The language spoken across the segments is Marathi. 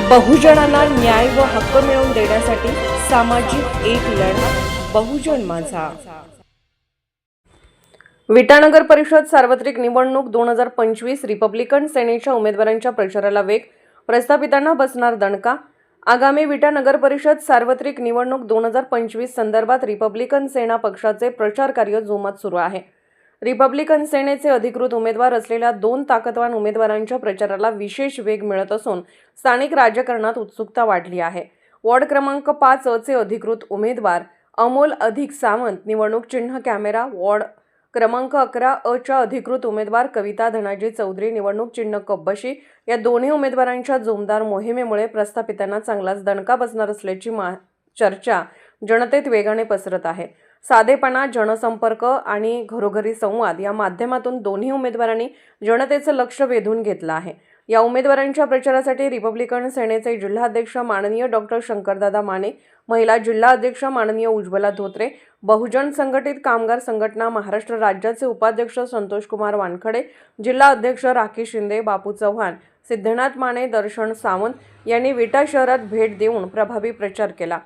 बहुजनांना न्याय व हक्क मिळवून देण्यासाठी सामाजिक एक लढा बहुजन माझा। विटा नगर परिषद सार्वत्रिक निवडणूक 2025 रिपब्लिकन सेनेच्या उमेदवारांच्या प्रचाराला वेग, प्रस्थापितांना बसणार दणका। आगामी विटा नगर परिषद सार्वत्रिक निवडणूक 2025 संदर्भात रिपब्लिकन सेना पक्षाचे प्रचार कार्य जोमात सुरू आहे। रिपब्लिकन सेनेचे अधिकृत उमेदवार असलेल्या 2 ताकदवान उमेदवारांच्या प्रचाराला विशेष वेग मिळत असून स्थानिक राजकारणात उत्सुकता वाढली आहे। वॉर्ड क्रमांक 5 चे अधिकृत उमेदवार अमोल अधिक सावंत, निवडणूक चिन्ह कॅमेरा। वॉर्ड क्रमांक 11 च्या अधिकृत उमेदवार कविता धनाजी चौधरी, निवडणूक चिन्ह कब्बशी। या दोन्ही उमेदवारांच्या जोमदार मोहिमेमुळे प्रस्थापितांना चांगलाच दणका बसणार असल्याची चर्चा जनतेत वेगाने पसरत आहे। साधेपणा, जनसंपर्क आणि घरोघरी संवाद या माध्यमातून दोन्ही उमेदवारांनी जनतेचं लक्ष वेधून घेतलं आहे। या उमेदवारांच्या प्रचारासाठी रिपब्लिकन सेनेचे जिल्हाध्यक्ष माननीय डॉक्टर शंकरदादा माने, महिला जिल्हा अध्यक्ष माननीय उज्ज्वला धोत्रे, बहुजन संघटित कामगार संघटना महाराष्ट्र राज्याचे उपाध्यक्ष संतोष कुमार वानखडे, जिल्हा अध्यक्ष राखी शिंदे, बापू चव्हाण, सिद्धनाथ माने, दर्शन सावंत यांनी विटा शहरात भेट देऊन प्रभावी प्रचार केला।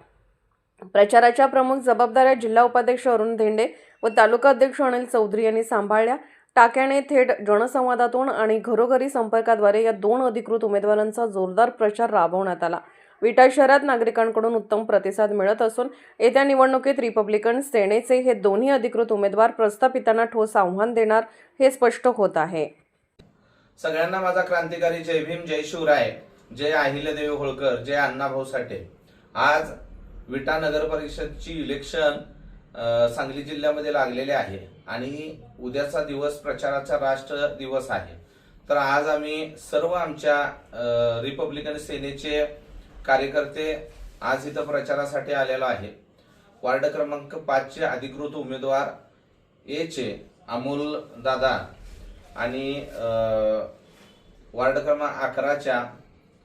प्रचाराच्या प्रमुख जबाबदाऱ्या जिल्हा उपाध्यक्ष अरुण धेंडे व तालुका अध्यक्ष अनिल चौधरी यांनी सांभाळल्या। टाक्याने थेट जनसंवादातून आणि घरोघरी संपर्काद्वारे या 2 अधिकृत उमेदवारांचा जोरदार प्रचार राबवण्यात आला। विटा शहरात नागरिकांकडून उत्तम प्रतिसाद मिळत असून येत्या निवडणुकीत रिपब्लिकन सेनेचे हे दोन्ही अधिकृत उमेदवार प्रस्थापितांना ठोस आव्हान देणार हे स्पष्ट होत आहे। सगळ्यांना माझा क्रांतिकारी जय भीम, जय शिवराय, जय अहिल्यादेवी होळकर, जय अण्णाभाऊ साठे। आज विटा नगर परिषदची इलेक्शन सांगली जिल्ह्यामध्ये लागलेले आहे आणि उद्याचा दिवस प्रचाराचा राष्ट्र दिवस आहे। तर आज आम्ही सर्व आमच्या रिपब्लिकन सेनेचे कार्यकर्ते आज इथं प्रचारासाठी आलेलो आहे। वार्ड क्रमांक 5 चे अधिकृत उमेदवार ए चे अमोल दादा आणि वार्ड क्रमांक 11 च्या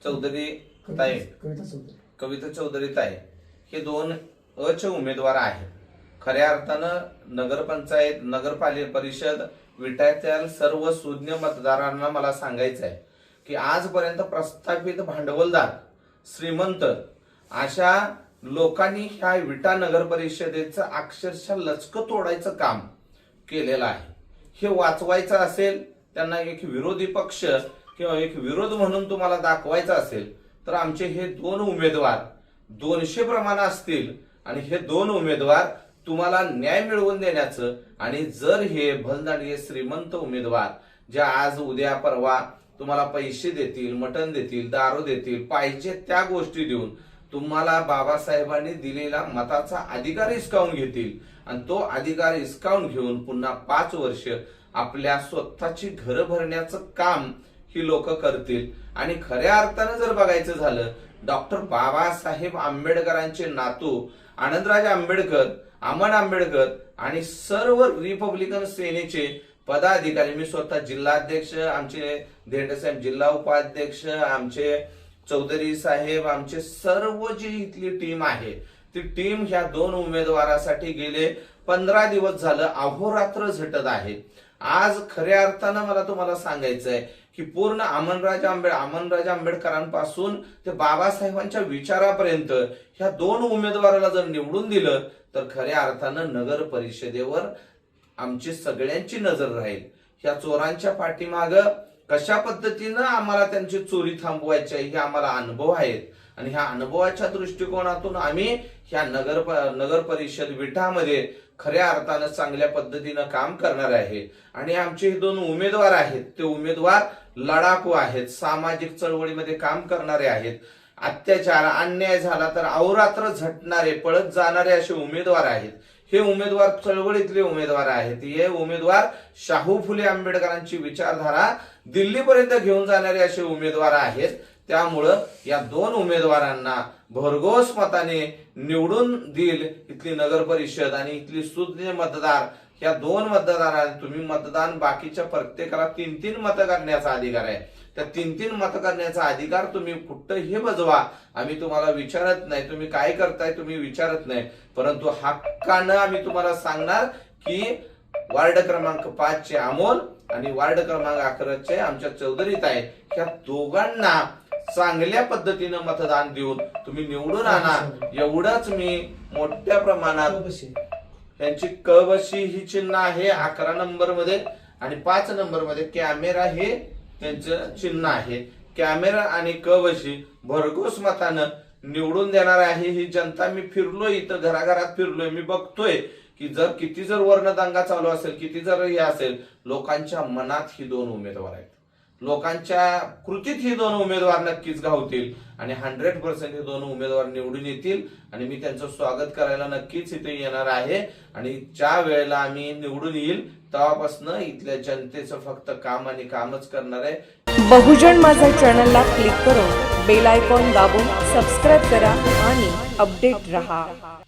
चौधरी ताई, कविता चौधरी ताई हे 2 चे उमेदवार आहेत। खऱ्या अर्थानं नगरपंचायत, नगरपालिका परिषद विट्यातील सर्व सुज्ञ मतदारांना मला सांगायचं आहे की आजपर्यंत प्रस्थापित भांडवलदार, श्रीमंत अशा लोकांनी ह्या विटा नगर परिषदेचं अक्षरशः लचकं तोडायचं काम केलेलं आहे। हे वाचवायचं असेल, त्यांना एक विरोधी पक्ष किंवा एक विरोध म्हणून तुम्हाला दाखवायचं असेल तर आमचे हे 2 उमेदवार 200 प्रमाण असतील आणि हे 2 उमेदवार तुम्हाला न्याय मिळवून देण्याचं आणि जर हे भलदांडगे श्रीमंत उमेदवार जे आज उद्या परवा तुम्हाला पैसे देतील, मटण देतील, दारू देतील, पाहिजे त्या गोष्टी देऊन तुम्हाला बाबासाहेबांनी दिलेला मताचा अधिकार हिसकावून घेतील आणि तो अधिकार हिसकावून घेऊन पुन्हा 5 वर्ष आपल्या स्वतःची घरं भरण्याचं काम ही लोक करतील। आणि खऱ्या अर्थानं जर बघायचं झालं, डॉक्टर बाबासाहेब आंबेडकरांचे नातू आनंदराज आंबेडकर, अमन आंबेडकर आणि सर्व रिपब्लिकन सेनेचे पदाधिकारी, मी स्वतः जिल्हाध्यक्ष, आमचे धेंडे साहेब जिल्हा उपाध्यक्ष, आमचे चौधरी साहेब, आमचे सर्व जी इथली टीम आहे ती टीम ह्या 2 उमेदवारासाठी गेले 15 दिवस झालं अहोरात्र झटत आहे। आज खऱ्या अर्थानं मला तुम्हाला सांगायचं आहे की पूर्ण अमनराज आंबेडकरांपासून ते बाबासाहेबांच्या विचारापर्यंत ह्या 2 उमेदवाराला जर निवडून दिलं तर खऱ्या अर्थानं नगर परिषदेवर आमची सगळ्यांची नजर राहील। ह्या चोरांच्या पाठीमाग कशा पद्धतीनं आम्हाला त्यांची चोरी थांबवायची हे आम्हाला अनुभव आहेत आणि ह्या अनुभवाच्या दृष्टिकोनातून आम्ही ह्या नगर परिषद विटामध्ये खऱ्या अर्थानं चांगल्या पद्धतीनं काम करणार आहे। आणि आमचे हे 2 उमेदवार आहेत ते उमेदवार लढाकू आहेत, सामाजिक चळवळीमध्ये काम करणारे आहेत, अत्याचार अन्याय झाला तर अहोरात्र झटणारे, पळत जाणारे असे उमेदवार आहेत। हे उमेदवार चळवळीतले उमेदवार आहेत। हे उमेदवार शाहू फुले आंबेडकरांची विचारधारा दिल्लीपर्यंत घेऊन जाणारे असे उमेदवार आहेत। त्यामुळं या 2 उमेदवारांना भरघोस मताने निवडून देईल इथली नगर परिषद आणि इथली सुज्ञ मतदार। या 2 मतदारांना तुम्ही मतदान, बाकीच्या प्रत्येकाला 3-3 मत करण्याचा अधिकार आहे। त्या 3-3 मत करण्याचा अधिकार तुम्ही कुठंही बजवा, आम्ही तुम्हाला विचारत नाही, तुम्ही काय करताय तुम्ही विचारत नाही, परंतु हक्कानं आम्ही तुम्हाला सांगणार की वार्ड क्रमांक 5 चे अमोल आणि वार्ड क्रमांक 11 चे आमच्या चौधरी ताई ह्या दोघांना चांगल्या पद्धतीनं मतदान देऊन तुम्ही निवडून आणा, एवढंच मी मोठ्या प्रमाणात त्यांची कबशी ही चिन्ह आहे 11 नंबर मध्ये आणि 5 नंबर मध्ये कॅमेरा हे त्यांचं चिन्ह आहे. कॅमेरा आणि कबशी भरघोस मतानं निवडून देणार आहे ही जनता. मी फिरलोय इथं, घराघरात फिरलोय, मी बघतोय की किती जर वर्णदंगा चालू असेल, किती जर हे असेल, लोकांच्या मनात ही दोन उमेदवार आहेत, लोकांच्या कृतीत ही दोन उमेदवार नक्कीच घावतील आणि 100% हे दोन उमेदवार निवडून येतील आणि मी त्यांचं स्वागत करायला नक्कीच इथे येणार आहे. आणि ज्या वेळेला आम्ही निवडून येईल तेव्हापासून इथल्या जनतेचं फक्त काम आणि कामच करणार आहे. बहुजन माझा चॅनलला क्लिक करून बेल आयकॉन दाबून सबस्क्राईब करा आणि अपडेट रहा.